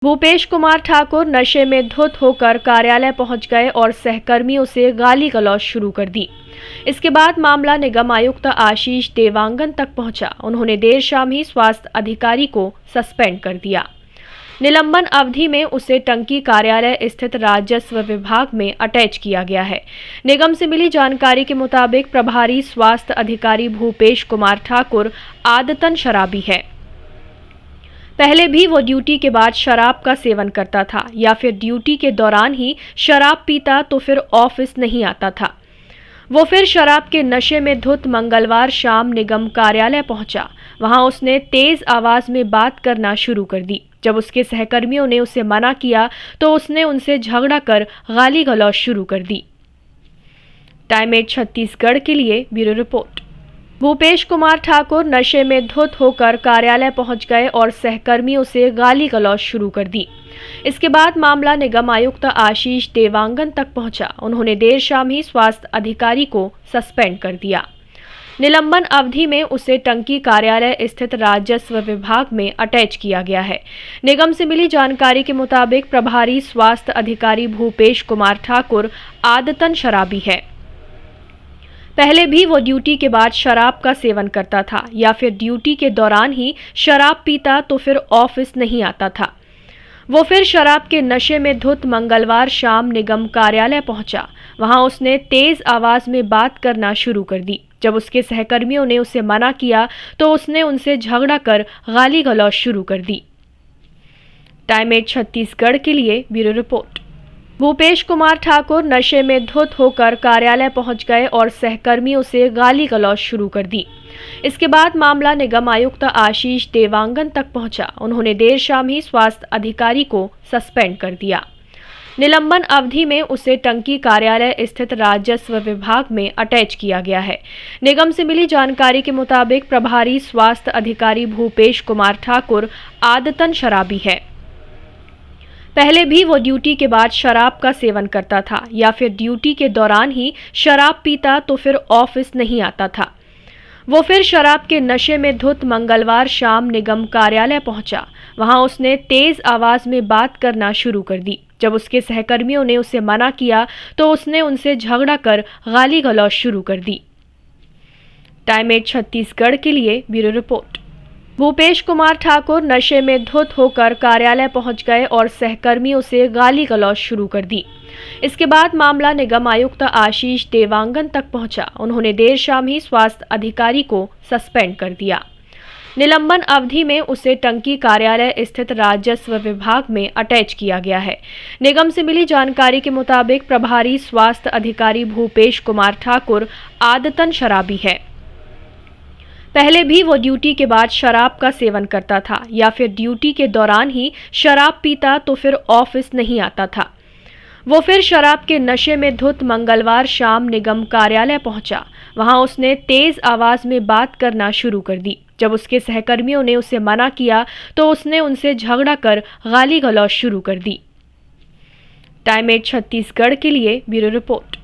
भूपेश कुमार ठाकुर नशे में धुत होकर कार्यालय पहुंच गए और सहकर्मियों से गाली गलौज शुरू कर दी। इसके बाद मामला निगम आयुक्त आशीष देवांगन तक पहुंचा। उन्होंने देर शाम ही स्वास्थ्य अधिकारी को सस्पेंड कर दिया। निलंबन अवधि में उसे टंकी कार्यालय स्थित राजस्व विभाग में अटैच किया गया है। निगम से मिली जानकारी के मुताबिक प्रभारी स्वास्थ्य अधिकारी भूपेश कुमार ठाकुर आदतन शराबी है। पहले भी वो ड्यूटी के बाद शराब का सेवन करता था या फिर ड्यूटी के दौरान ही शराब पीता तो फिर ऑफिस नहीं आता था। वो फिर शराब के नशे में धुत मंगलवार शाम निगम कार्यालय पहुंचा। वहां उसने तेज आवाज में बात करना शुरू कर दी। जब उसके सहकर्मियों ने उसे मना किया तो उसने उनसे झगड़ा कर गाली गलौज शुरू कर दी। टाइम 8 छत्तीसगढ़ के लिए ब्यूरो रिपोर्ट। भूपेश कुमार ठाकुर नशे में धुत होकर कार्यालय पहुंच गए और सहकर्मियों से गाली गलौज शुरू कर दी। इसके बाद मामला निगम आयुक्त आशीष देवांगन तक पहुंचा। उन्होंने देर शाम ही स्वास्थ्य अधिकारी को सस्पेंड कर दिया। निलंबन अवधि में उसे टंकी कार्यालय स्थित राजस्व विभाग में अटैच किया गया है। निगम से मिली जानकारी के मुताबिक प्रभारी स्वास्थ्य अधिकारी भूपेश कुमार ठाकुर आदतन शराबी है। पहले भी वो ड्यूटी के बाद शराब का सेवन करता था या फिर ड्यूटी के दौरान ही शराब पीता तो फिर ऑफिस नहीं आता था। वो फिर शराब के नशे में धुत मंगलवार शाम निगम कार्यालय पहुंचा। वहां उसने तेज आवाज में बात करना शुरू कर दी। जब उसके सहकर्मियों ने उसे मना किया तो उसने उनसे झगड़ा कर गाली गलौज शुरू कर दी। टाइम 8 छत्तीसगढ़ के लिए ब्यूरो रिपोर्ट। भूपेश कुमार ठाकुर नशे में धुत होकर कार्यालय पहुंच गए और सहकर्मियों से गाली गलौज शुरू कर दी। इसके बाद मामला निगम आयुक्त आशीष देवांगन तक पहुंचा। उन्होंने देर शाम ही स्वास्थ्य अधिकारी को सस्पेंड कर दिया। निलंबन अवधि में उसे टंकी कार्यालय स्थित राजस्व विभाग में अटैच किया गया है। निगम से मिली जानकारी के मुताबिक प्रभारी स्वास्थ्य अधिकारी भूपेश कुमार ठाकुर आदतन शराबी है। पहले भी वो ड्यूटी के बाद शराब का सेवन करता था या फिर ड्यूटी के दौरान ही शराब पीता तो फिर ऑफिस नहीं आता था। वो फिर शराब के नशे में धुत मंगलवार शाम निगम कार्यालय पहुंचा। वहां उसने तेज आवाज में बात करना शुरू कर दी। जब उसके सहकर्मियों ने उसे मना किया तो उसने उनसे झगड़ा कर गाली गलौज शुरू कर दी। टाइम 8 छत्तीसगढ़ के लिए ब्यूरो रिपोर्ट। भूपेश कुमार ठाकुर नशे में धुत होकर कार्यालय पहुंच गए और सहकर्मियों से गाली गलौज शुरू कर दी। इसके बाद मामला निगम आयुक्त आशीष देवांगन तक पहुंचा। उन्होंने देर शाम ही स्वास्थ्य अधिकारी को सस्पेंड कर दिया। निलंबन अवधि में उसे टंकी कार्यालय स्थित राजस्व विभाग में अटैच किया गया है। निगम से मिली जानकारी के मुताबिक प्रभारी स्वास्थ्य अधिकारी भूपेश कुमार ठाकुर आदतन शराबी है। पहले भी वो ड्यूटी के बाद शराब का सेवन करता था या फिर ड्यूटी के दौरान ही शराब पीता तो फिर ऑफिस नहीं आता था। वो फिर शराब के नशे में धुत मंगलवार शाम निगम कार्यालय पहुंचा। वहां उसने तेज आवाज में बात करना शुरू कर दी। जब उसके सहकर्मियों ने उसे मना किया तो उसने उनसे झगड़ा कर गाली गलौज शुरू कर दी। टाइम 8 छत्तीसगढ़ के लिए ब्यूरो रिपोर्ट।